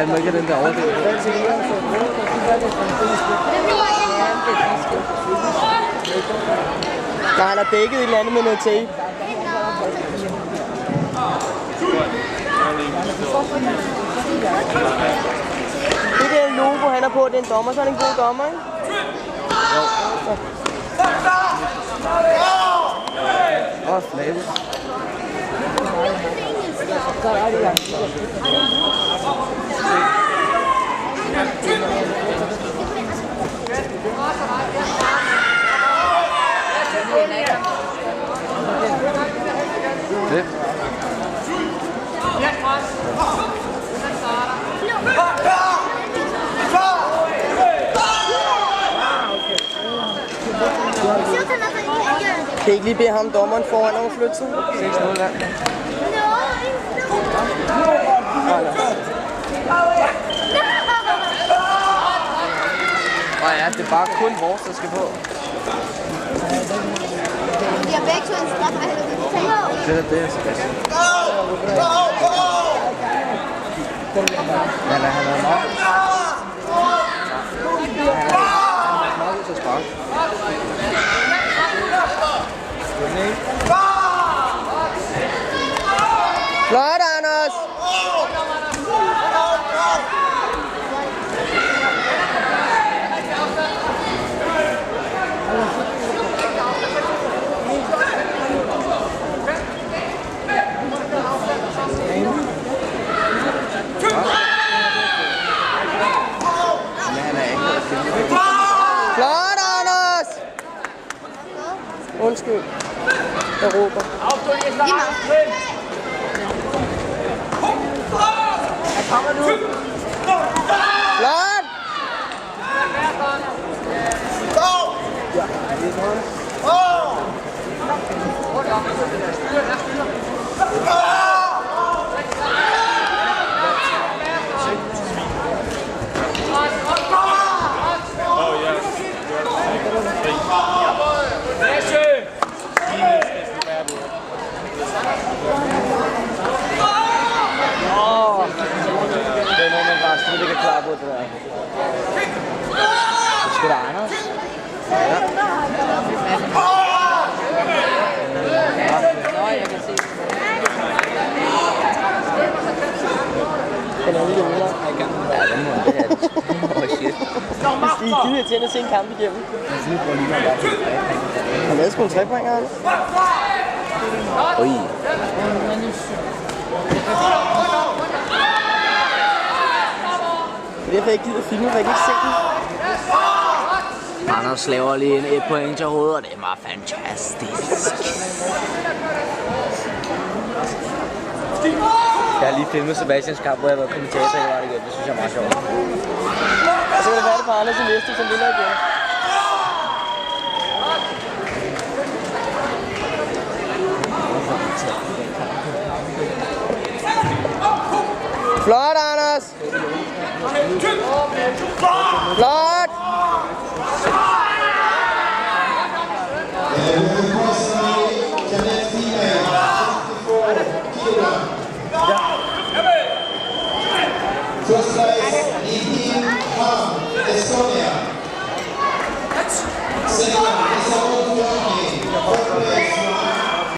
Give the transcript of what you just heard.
Han må ikke have den der overdel. Nej, han har dækket et eller andet med noget tape. Det der logo, han er på, det er en dommer, så er han en god dommer, ikke? Jo. Åh, flabet. Det. Kan I ikke lige bede ham dommeren foran om at flytte sig? 6-0 der. Og ja, det er bare kun vores, der skal på. Vi har begge to en straf, og Det er det, Sebastian. Men han er nok. Han er nok ud til at sparke. Flot, Anders! Flot, Anders! Undskyld. Jeg råber. Kommer nu! Flot! Det er noget, man bare slet ikke er klar på, det der. Det skal da Anders. Ja. Nå, jeg kan se. Den er lige under. Ja, den må det have. Åh, shit. Hvis I gider til at se en kamp igennem. Han lavede sgu en trepoinger, Anders. Oj. Det er derfor, jeg ikke gider filme, for jeg kan ikke se den. Anders laver lige en 1 point til hovedet, og det var fantastisk. Jeg har lige filmet Sebastians kamp, hvor jeg var kommentator i det igen. Det synes jeg er meget sjovt. Og så kan det være, det på Anders i næste, som vinder igen. Flot, Anders! Flot!